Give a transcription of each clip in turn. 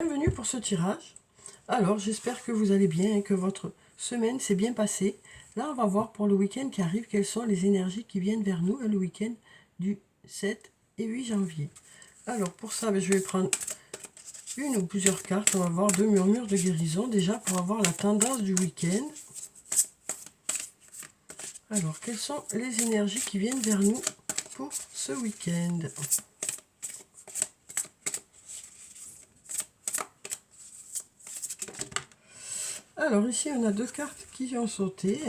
Bienvenue pour ce tirage. Alors, j'espère que vous allez bien et que votre semaine s'est bien passée. Là, on va voir pour le week-end qui arrive quelles sont les énergies qui viennent vers nous le week-end du 7 et 8 janvier. Alors, pour ça, je vais prendre une ou plusieurs cartes. On va voir deux murmures de guérison déjà pour avoir la tendance du week-end. Alors, quelles sont les énergies qui viennent vers nous pour ce week-end ? Alors ici, on a deux cartes qui ont sauté.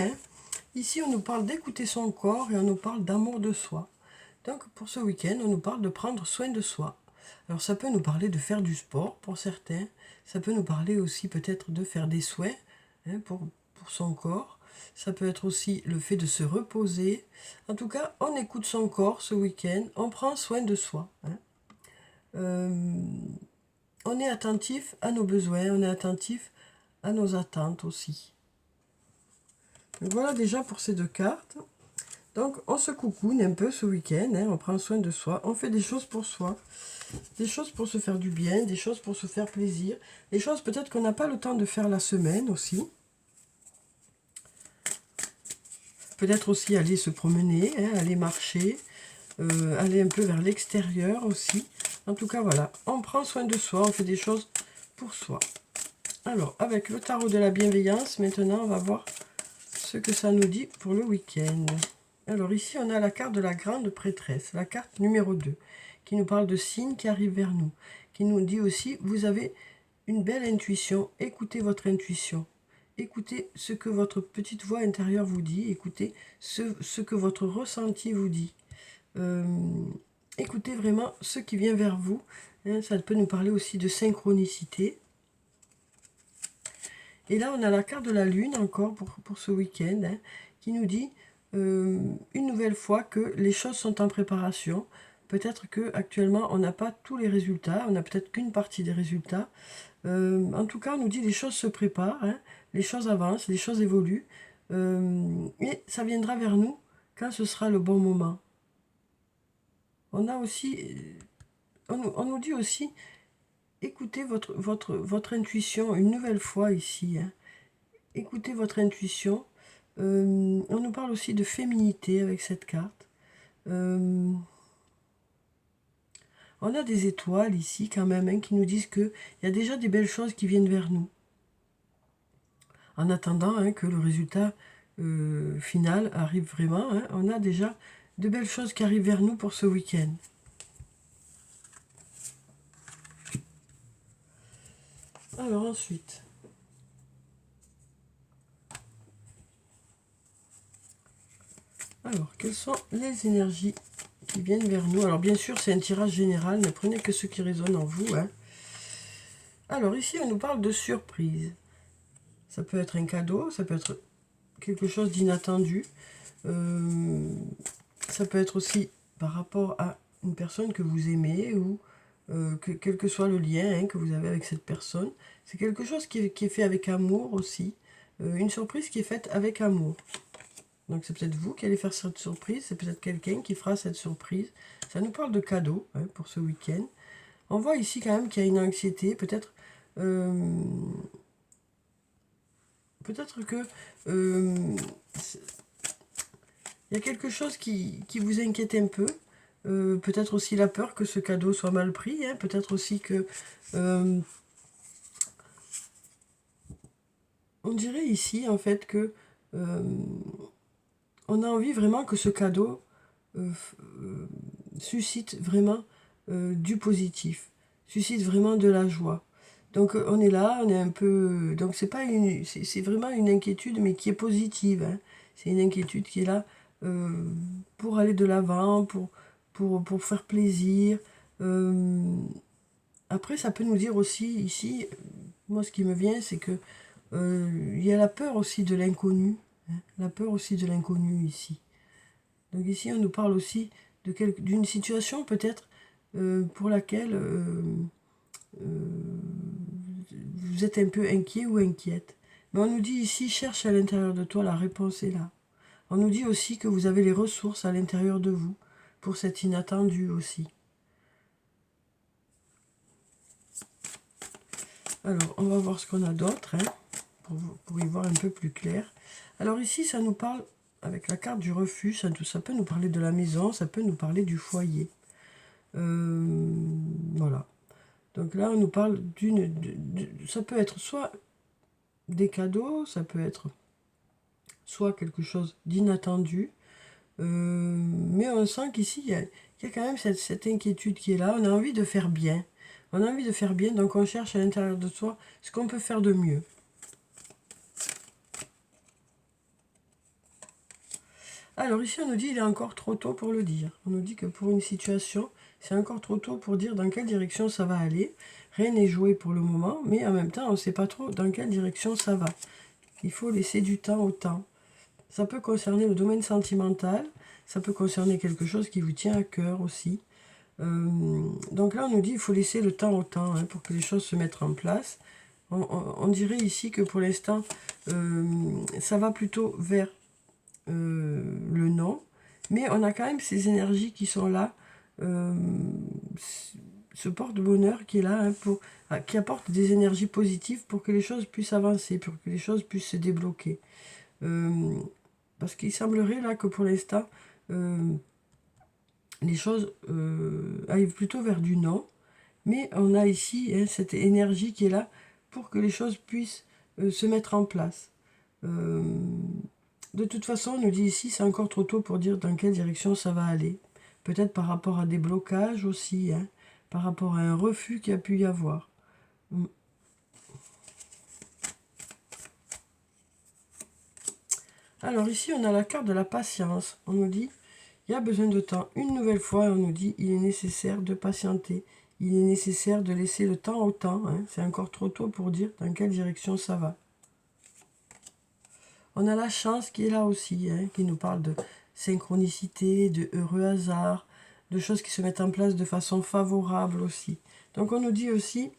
Ici, on nous parle d'écouter son corps et on nous parle d'amour de soi. Donc pour ce week-end, on nous parle de prendre soin de soi. Alors ça peut nous parler de faire du sport pour certains. Ça peut nous parler aussi peut-être de faire des soins pour son corps. Ça peut être aussi le fait de se reposer. En tout cas, on écoute son corps ce week-end. On prend soin de soi. On est attentif à nos besoins. On est attentif à nos attentes aussi. Donc voilà déjà pour ces deux cartes. Donc on se coucoune un peu ce week-end, on prend soin de soi, on fait des choses pour soi, des choses pour se faire du bien, des choses pour se faire plaisir, des choses peut-être qu'on n'a pas le temps de faire la semaine aussi. Peut-être aussi aller se promener, aller marcher, aller un peu vers l'extérieur aussi. En tout cas voilà, on prend soin de soi, on fait des choses pour soi. Alors avec le tarot de la bienveillance, maintenant on va voir ce que ça nous dit pour le week-end. Alors ici, on a la carte de la grande prêtresse, la carte numéro 2, qui nous parle de signes qui arrivent vers nous, qui nous dit aussi, vous avez une belle intuition, écoutez votre intuition, écoutez ce que votre petite voix intérieure vous dit, écoutez ce que votre ressenti vous dit. Écoutez vraiment ce qui vient vers vous, ça peut nous parler aussi de synchronicité. Et là, on a la carte de la lune encore pour ce week-end, qui nous dit une nouvelle fois que les choses sont en préparation. Peut-être qu'actuellement, on n'a pas tous les résultats, on n'a peut-être qu'une partie des résultats. En tout cas, on nous dit les choses se préparent, les choses avancent, les choses évoluent. Et ça viendra vers nous quand ce sera le bon moment. On a aussi, on nous dit aussi, écoutez votre intuition une nouvelle fois ici. Écoutez votre intuition. On nous parle aussi de féminité avec cette carte. On a des étoiles ici quand même qui nous disent qu'il y a déjà des belles choses qui viennent vers nous. En attendant que le résultat final arrive vraiment, on a déjà de belles choses qui arrivent vers nous pour ce week-end. Alors ensuite... Alors, quelles sont les énergies qui viennent vers nous? Alors, bien sûr, c'est un tirage général, ne prenez que ce qui résonne en vous. Alors, ici, on nous parle de surprise. Ça peut être un cadeau, ça peut être quelque chose d'inattendu. Ça peut être aussi par rapport à une personne que vous aimez ou quel que soit le lien que vous avez avec cette personne. C'est quelque chose qui est fait avec amour aussi. Une surprise qui est faite avec amour. Donc c'est peut-être vous qui allez faire cette surprise, c'est peut-être quelqu'un qui fera cette surprise. Ça nous parle de cadeaux pour ce week-end. On voit ici quand même qu'il y a une anxiété, peut-être que il y a quelque chose qui vous inquiète un peu. Peut-être aussi la peur que ce cadeau soit mal pris. Peut-être aussi que... on dirait ici en fait que... on a envie vraiment que ce cadeau suscite vraiment du positif, suscite vraiment de la joie. Donc on est là, on est un peu... Donc c'est pas une... c'est vraiment une inquiétude, mais qui est positive. C'est une inquiétude qui est là pour aller de l'avant, pour faire plaisir. Après, ça peut nous dire aussi, ici, moi ce qui me vient, c'est que il y a la peur aussi de l'inconnu. La peur aussi de l'inconnu ici. Donc ici, on nous parle aussi d'une situation peut-être pour laquelle vous êtes un peu inquiet ou inquiète. Mais on nous dit ici, cherche à l'intérieur de toi, la réponse est là. On nous dit aussi que vous avez les ressources à l'intérieur de vous pour cet inattendu aussi. Alors, on va voir ce qu'on a d'autre, hein, pour y voir un peu plus clair. Alors ici, ça nous parle, avec la carte du refuge, ça peut nous parler de la maison, ça peut nous parler du foyer. Voilà. Donc là, on nous parle ça peut être soit des cadeaux, ça peut être soit quelque chose d'inattendu. Mais on sent qu'ici, il y a quand même cette inquiétude qui est là. On a envie de faire bien. On a envie de faire bien, donc on cherche à l'intérieur de soi ce qu'on peut faire de mieux. Alors ici, on nous dit il est encore trop tôt pour le dire. On nous dit que pour une situation, c'est encore trop tôt pour dire dans quelle direction ça va aller. Rien n'est joué pour le moment, mais en même temps, on ne sait pas trop dans quelle direction ça va. Il faut laisser du temps au temps. Ça peut concerner le domaine sentimental, ça peut concerner quelque chose qui vous tient à cœur aussi. Donc là, on nous dit qu'il faut laisser le temps au temps, hein, pour que les choses se mettent en place. On dirait ici que pour l'instant, ça va plutôt vers le non, mais on a quand même ces énergies qui sont là, ce porte-bonheur qui est là, hein, qui apporte des énergies positives pour que les choses puissent avancer, pour que les choses puissent se débloquer. Parce qu'il semblerait là que pour l'instant, les choses arrivent plutôt vers du non, mais on a ici, hein, cette énergie qui est là pour que les choses puissent se mettre en place. De toute façon, on nous dit ici, c'est encore trop tôt pour dire dans quelle direction ça va aller. Peut-être par rapport à des blocages aussi, hein, par rapport à un refus qu'il y a pu y avoir. Alors ici, on a la carte de la patience. On nous dit, il y a besoin de temps. Une nouvelle fois, on nous dit, il est nécessaire de patienter. Il est nécessaire de laisser le temps au temps. Hein. C'est encore trop tôt pour dire dans quelle direction ça va. On a la chance qui est là aussi, hein, qui nous parle de synchronicité, de heureux hasard, de choses qui se mettent en place de façon favorable aussi. Donc on nous dit aussi,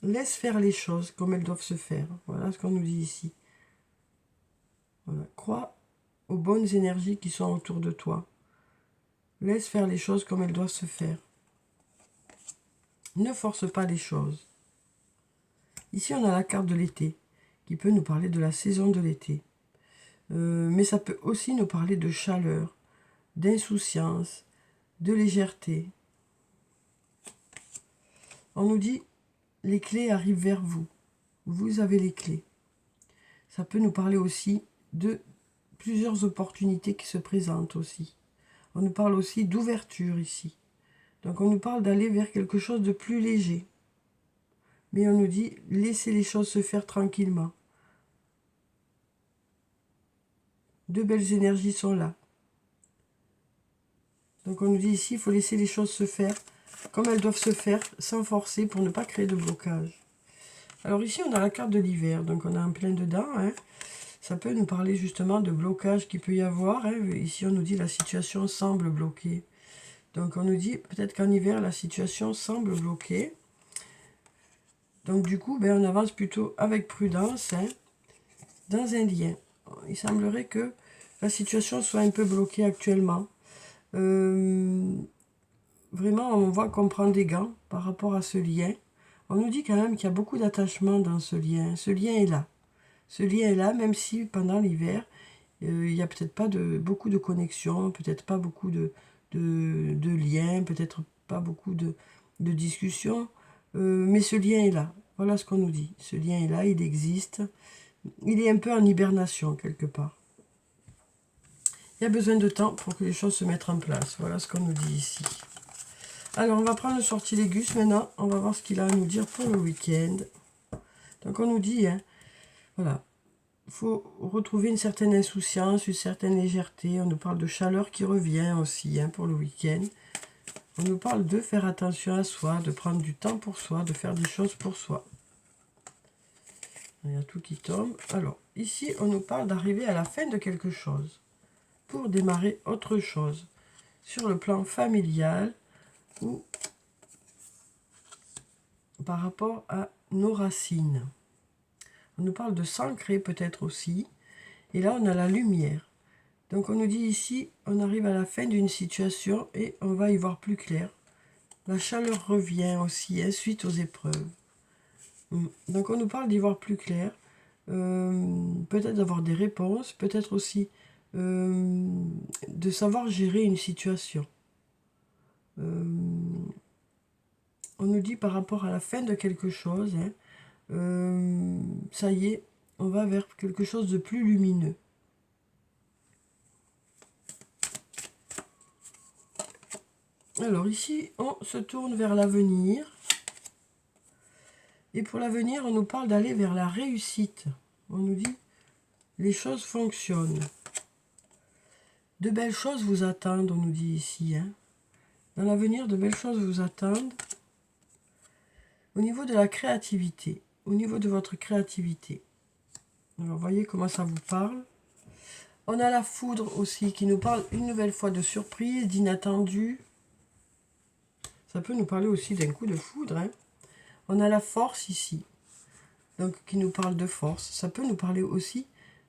laisse faire les choses comme elles doivent se faire. Voilà ce qu'on nous dit ici. Voilà. Crois aux bonnes énergies qui sont autour de toi. Laisse faire les choses comme elles doivent se faire. Ne force pas les choses. Ici, on a la carte de l'été, qui peut nous parler de la saison de l'été. Mais ça peut aussi nous parler de chaleur, d'insouciance, de légèreté. On nous dit, les clés arrivent vers vous. Vous avez les clés. Ça peut nous parler aussi de plusieurs opportunités qui se présentent aussi. On nous parle aussi d'ouverture ici. Donc on nous parle d'aller vers quelque chose de plus léger. Mais on nous dit, laissez les choses se faire tranquillement. De belles énergies sont là. Donc on nous dit ici, il faut laisser les choses se faire comme elles doivent se faire, sans forcer, pour ne pas créer de blocage. Alors ici, on a la carte de l'hiver, donc on a un plein dedans. Hein. Ça peut nous parler justement de blocage qu'il peut y avoir. Hein. Ici, on nous dit la situation semble bloquée. Donc on nous dit peut-être qu'en hiver, la situation semble bloquée. Donc du coup, on avance plutôt avec prudence, hein, dans un lien. Il semblerait que la situation soit un peu bloquée actuellement. Vraiment, on voit qu'on prend des gants par rapport à ce lien. On nous dit quand même qu'il y a beaucoup d'attachement dans ce lien. Ce lien est là. Ce lien est là, même si pendant l'hiver, il n'y a peut-être pas beaucoup de connexions, peut-être pas beaucoup de liens, peut-être pas beaucoup de discussions. Mais ce lien est là. Voilà ce qu'on nous dit. Ce lien est là, il existe. Il est un peu en hibernation quelque part. Il y a besoin de temps pour que les choses se mettent en place. Voilà ce qu'on nous dit ici. Alors, on va prendre le sortilégus maintenant. On va voir ce qu'il a à nous dire pour le week-end. Donc, on nous dit, hein, voilà, il faut retrouver une certaine insouciance, une certaine légèreté. On nous parle de chaleur qui revient aussi, hein, pour le week-end. On nous parle de faire attention à soi, de prendre du temps pour soi, de faire des choses pour soi. Il y a tout qui tombe. Alors, ici, on nous parle d'arriver à la fin de quelque chose pour démarrer autre chose sur le plan familial ou par rapport à nos racines. On nous parle de s'ancrer peut-être aussi. Et là, on a la lumière. Donc, on nous dit ici, on arrive à la fin d'une situation et on va y voir plus clair. La chaleur revient aussi, hein, suite aux épreuves. Donc on nous parle d'y voir plus clair, peut-être d'avoir des réponses, peut-être aussi de savoir gérer une situation. On nous dit par rapport à la fin de quelque chose, hein, ça y est, on va vers quelque chose de plus lumineux. Alors ici, on se tourne vers l'avenir. Et pour l'avenir, on nous parle d'aller vers la réussite. On nous dit, les choses fonctionnent. De belles choses vous attendent, on nous dit ici. Hein. Dans l'avenir, de belles choses vous attendent. Au niveau de la créativité, au niveau de votre créativité. Alors, voyez comment ça vous parle. On a la foudre aussi qui nous parle une nouvelle fois de surprise, d'inattendu. Ça peut nous parler aussi d'un coup de foudre. Hein. On a la force ici, donc qui nous parle de force. Ça peut nous parler aussi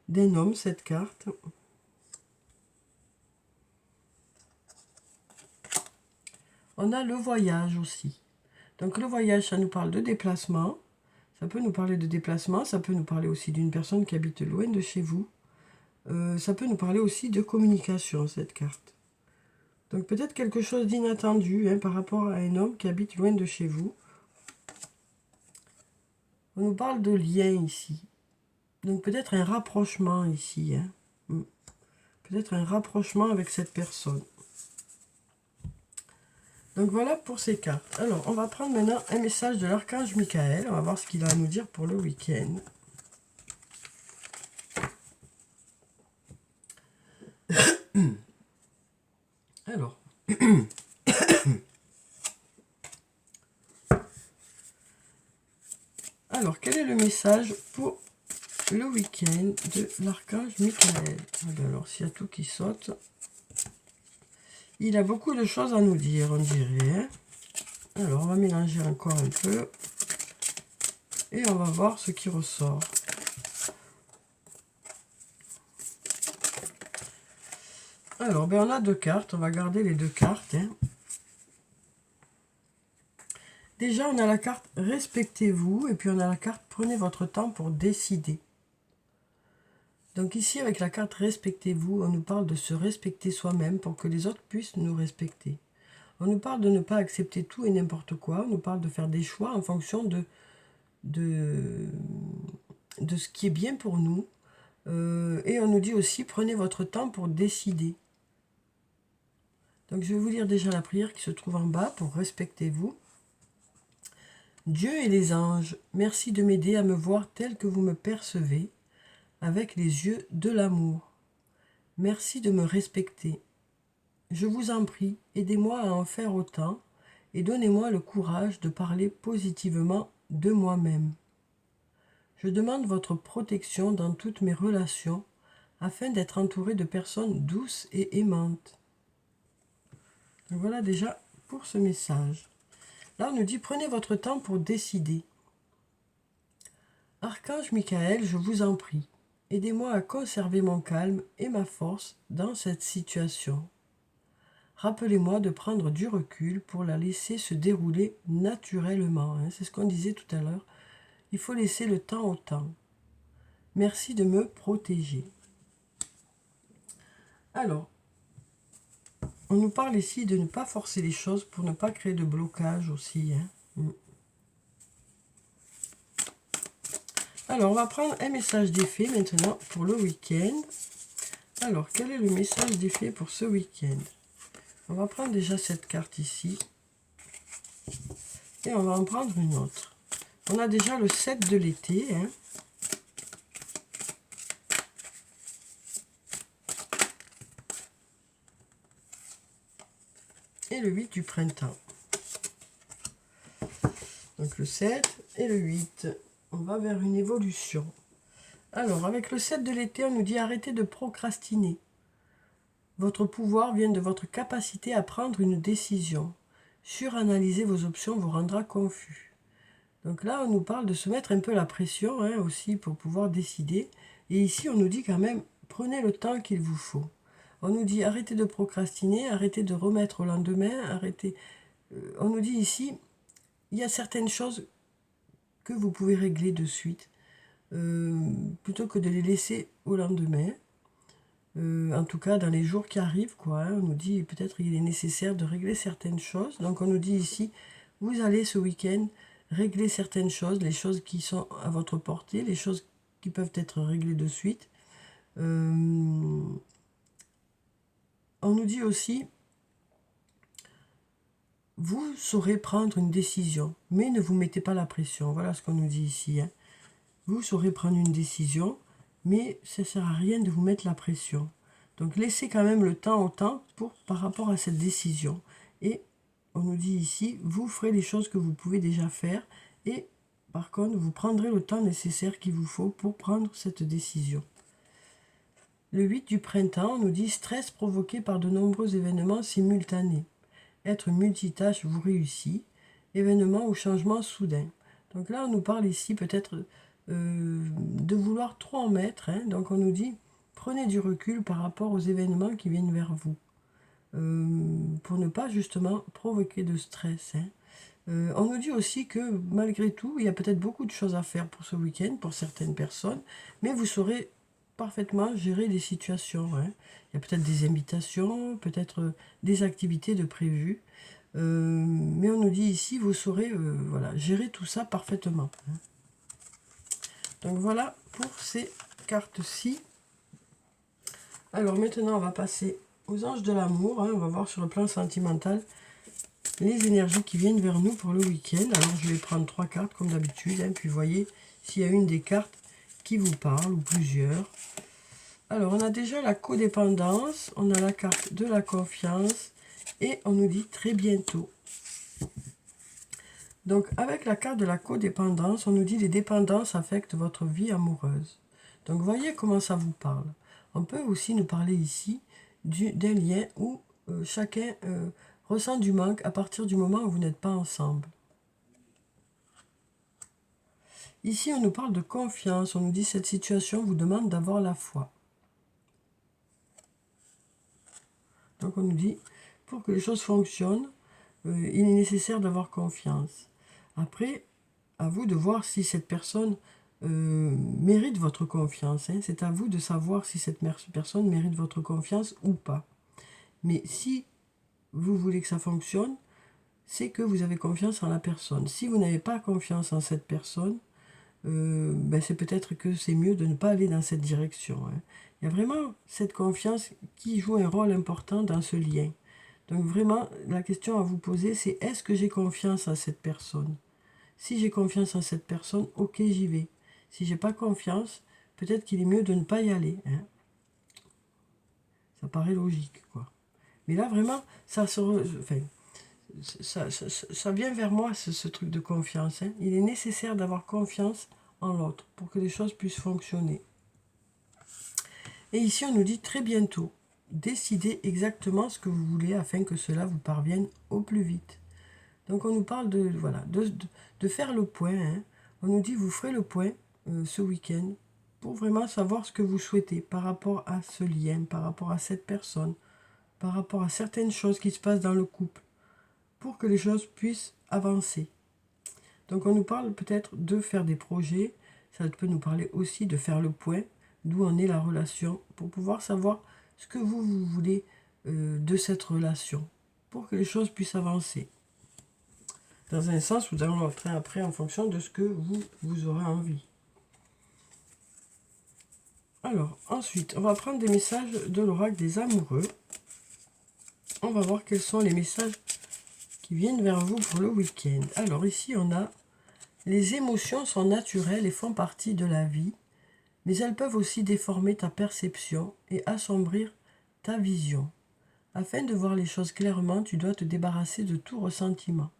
d'un homme, cette carte. On a le voyage aussi. Donc le voyage, ça nous parle de déplacement. Ça peut nous parler de déplacement. Ça peut nous parler aussi d'une personne qui habite loin de chez vous. Ça peut nous parler aussi de communication, cette carte. Donc peut-être quelque chose d'inattendu hein, par rapport à un homme qui habite loin de chez vous. On nous parle de lien ici. Donc peut-être un rapprochement ici. Hein. Peut-être un rapprochement avec cette personne. Donc voilà pour ces cartes. Alors on va prendre maintenant un message de l'archange Michael. On va voir ce qu'il a à nous dire pour le week-end. Alors. Alors, quel est le message pour le week-end de l'archange Michael? Alors, s'il y a tout qui saute, il a beaucoup de choses à nous dire, on dirait. Hein. Alors, on va mélanger encore un peu. Et on va voir ce qui ressort. Alors, ben, on a deux cartes. On va garder les deux cartes. Hein. Déjà, on a la carte « Respectez-vous » et puis on a la carte « Prenez votre temps pour décider ». Donc ici, avec la carte « Respectez-vous », on nous parle de se respecter soi-même pour que les autres puissent nous respecter. On nous parle de ne pas accepter tout et n'importe quoi. On nous parle de faire des choix en fonction de ce qui est bien pour nous. Et on nous dit aussi « Prenez votre temps pour décider ». Donc je vais vous lire déjà la prière qui se trouve en bas pour « Respectez-vous ». Dieu et les anges, merci de m'aider à me voir tel que vous me percevez, avec les yeux de l'amour. Merci de me respecter. Je vous en prie, aidez-moi à en faire autant et donnez-moi le courage de parler positivement de moi-même. Je demande votre protection dans toutes mes relations afin d'être entouré de personnes douces et aimantes. Donc voilà déjà pour ce message. Là, on nous dit, prenez votre temps pour décider. Archange Michael, je vous en prie, aidez-moi à conserver mon calme et ma force dans cette situation. Rappelez-moi de prendre du recul pour la laisser se dérouler naturellement. Hein, c'est ce qu'on disait tout à l'heure. Il faut laisser le temps au temps. Merci de me protéger. Alors, on nous parle ici de ne pas forcer les choses pour ne pas créer de blocage aussi. Hein. Alors, on va prendre un message d'effet maintenant pour le week-end. Alors, quel est le message d'effet pour ce week-end? On va prendre déjà cette carte ici. Et on va en prendre une autre. On a déjà le 7 de l'été. Hein. Et le 8 du printemps. Donc le 7 et le 8. On va vers une évolution. Alors, avec le 7 de l'été, on nous dit arrêtez de procrastiner. Votre pouvoir vient de votre capacité à prendre une décision. Suranalyser vos options vous rendra confus. Donc là, on nous parle de se mettre un peu la pression hein, aussi pour pouvoir décider. Et ici, on nous dit quand même, prenez le temps qu'il vous faut. On nous dit arrêtez de procrastiner, arrêtez de remettre au lendemain, arrêtez. On nous dit ici, il y a certaines choses que vous pouvez régler de suite, plutôt que de les laisser au lendemain. En tout cas, dans les jours qui arrivent, quoi, hein, on nous dit peut-être qu'il est nécessaire de régler certaines choses. Donc on nous dit ici, vous allez ce week-end régler certaines choses, les choses qui sont à votre portée, les choses qui peuvent être réglées de suite. On nous dit aussi, vous saurez prendre une décision, mais ne vous mettez pas la pression. Voilà ce qu'on nous dit ici. Hein. Vous saurez prendre une décision, mais ça ne sert à rien de vous mettre la pression. Donc laissez quand même le temps au temps par rapport à cette décision. Et on nous dit ici, vous ferez les choses que vous pouvez déjà faire. Et par contre, vous prendrez le temps nécessaire qu'il vous faut pour prendre cette décision. Le 8 du printemps, on nous dit stress provoqué par de nombreux événements simultanés. Être multitâche vous réussit. Événement ou changement soudain. Donc là, on nous parle ici peut-être de vouloir trop en mettre. Hein. Donc on nous dit, prenez du recul par rapport aux événements qui viennent vers vous. Pour ne pas justement provoquer de stress. Hein. On nous dit aussi que malgré tout, il y a peut-être beaucoup de choses à faire pour ce week-end, pour certaines personnes, mais vous saurez parfaitement gérer les situations. Hein. Il y a peut-être des invitations, peut-être des activités de prévues, mais on nous dit ici, vous saurez voilà, gérer tout ça parfaitement. Hein. Donc voilà pour ces cartes-ci. Alors maintenant, on va passer aux anges de l'amour. Hein. On va voir sur le plan sentimental les énergies qui viennent vers nous pour le week-end. Alors je vais prendre 3 cartes comme d'habitude. Hein. Puis voyez s'il y a une des cartes qui vous parle ou plusieurs. Alors on a déjà la codépendance. On a la carte de la confiance. Et on nous dit très bientôt. Donc, avec la carte de la codépendance, on nous dit les dépendances affectent votre vie amoureuse. Donc, voyez comment ça vous parle. On peut aussi nous parler ici d'un lien où chacun ressent du manque à partir du moment où vous n'êtes pas ensemble. Ici, on nous parle de confiance. On nous dit cette situation vous demande d'avoir la foi. Donc, on nous dit, pour que les choses fonctionnent, il est nécessaire d'avoir confiance. Après, à vous de voir si cette personne mérite votre confiance. Hein. C'est à vous de savoir si cette personne mérite votre confiance ou pas. Mais si vous voulez que ça fonctionne, c'est que vous avez confiance en la personne. Si vous n'avez pas confiance en cette personne, c'est peut-être que c'est mieux de ne pas aller dans cette direction. Hein. Il y a vraiment cette confiance qui joue un rôle important dans ce lien. Donc vraiment, la question à vous poser, c'est est-ce que j'ai confiance en cette personne? Si j'ai confiance en cette personne, ok, j'y vais. Si j'ai pas confiance, peut-être qu'il est mieux de ne pas y aller. Hein. Ça paraît logique, quoi. Mais là, vraiment, ça vient vers moi, ce truc de confiance. Hein. Il est nécessaire d'avoir confiance en l'autre pour que les choses puissent fonctionner. Et ici, on nous dit très bientôt. Décidez exactement ce que vous voulez afin que cela vous parvienne au plus vite. Donc on nous parle de, voilà, de faire le point. Hein. On nous dit vous ferez le point ce week-end pour vraiment savoir ce que vous souhaitez par rapport à ce lien, par rapport à cette personne, par rapport à certaines choses qui se passent dans le couple, pour que les choses puissent avancer. Donc on nous parle peut-être de faire des projets, ça peut nous parler aussi de faire le point, d'où en est la relation, pour pouvoir savoir ce que vous voulez de cette relation, pour que les choses puissent avancer. Dans un sens ou dans l'autre, après en fonction de ce que vous aurez envie. Alors, ensuite, on va prendre des messages de l'oracle des amoureux. On va voir quels sont les messages qui viennent vers vous pour le week-end. Alors ici, on a les émotions sont naturelles et font partie de la vie, mais elles peuvent aussi déformer ta perception et assombrir ta vision. Afin de voir les choses clairement, tu dois te débarrasser de tout ressentiment.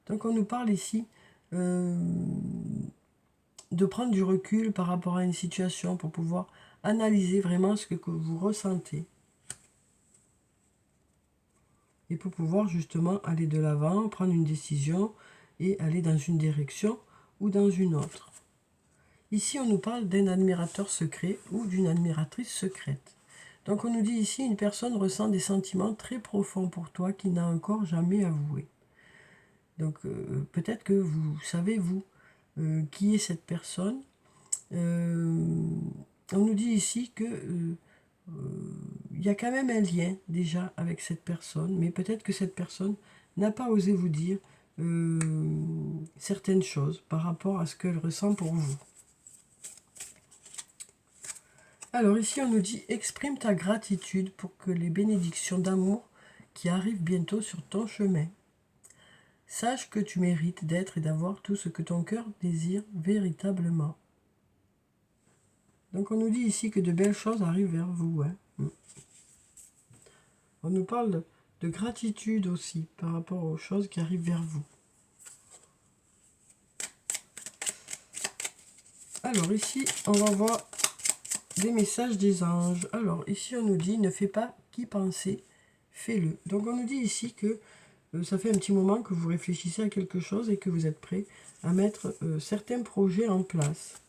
Donc on nous parle ici de prendre du recul par rapport à une situation pour pouvoir analyser vraiment ce que vous ressentez. Et pour pouvoir justement aller de l'avant, prendre une décision et aller dans une direction ou dans une autre. Ici on nous parle d'un admirateur secret ou d'une admiratrice secrète. Donc on nous dit ici une personne ressent des sentiments très profonds pour toi qu'il n'a encore jamais avoués. Donc peut-être que vous savez, vous, qui est cette personne. On nous dit ici que il y a quand même un lien déjà avec cette personne, mais peut-être que cette personne n'a pas osé vous dire certaines choses par rapport à ce qu'elle ressent pour vous. Alors ici on nous dit exprime ta gratitude pour que les bénédictions d'amour qui arrivent bientôt sur ton chemin. Sache que tu mérites d'être et d'avoir tout ce que ton cœur désire véritablement. Donc on nous dit ici que de belles choses arrivent vers vous. Hein. On nous parle de gratitude aussi par rapport aux choses qui arrivent vers vous. Alors ici, on va voir des messages des anges. Alors ici, on nous dit, ne fais pas qu'y penser, fais-le. Donc on nous dit ici que ça fait un petit moment que vous réfléchissez à quelque chose et que vous êtes prêt à mettre certains projets en place.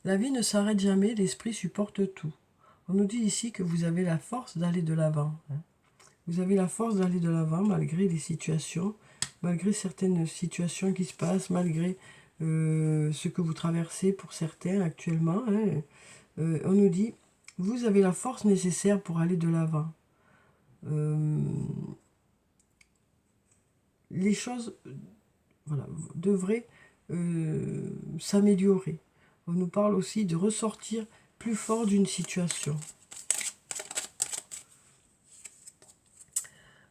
La vie ne s'arrête jamais, l'esprit supporte tout. On nous dit ici que vous avez la force d'aller de l'avant. Hein. Vous avez la force d'aller de l'avant malgré les situations, malgré certaines situations qui se passent, malgré ce que vous traversez pour certains actuellement. Hein. On nous dit, vous avez la force nécessaire pour aller de l'avant. Les choses voilà, devraient s'améliorer. On nous parle aussi de ressortir plus fort d'une situation.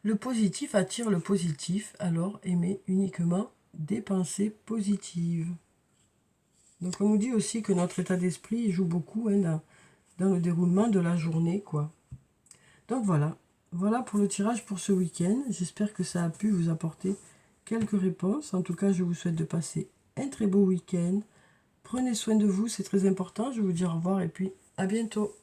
Le positif attire le positif, alors aimez uniquement des pensées positives. Donc on nous dit aussi que notre état d'esprit joue beaucoup hein, dans le déroulement de la journée, quoi. Donc voilà, voilà pour le tirage pour ce week-end. J'espère que ça a pu vous apporter quelques réponses. En tout cas, je vous souhaite de passer un très beau week-end. Prenez soin de vous, c'est très important. Je vous dis au revoir et puis à bientôt.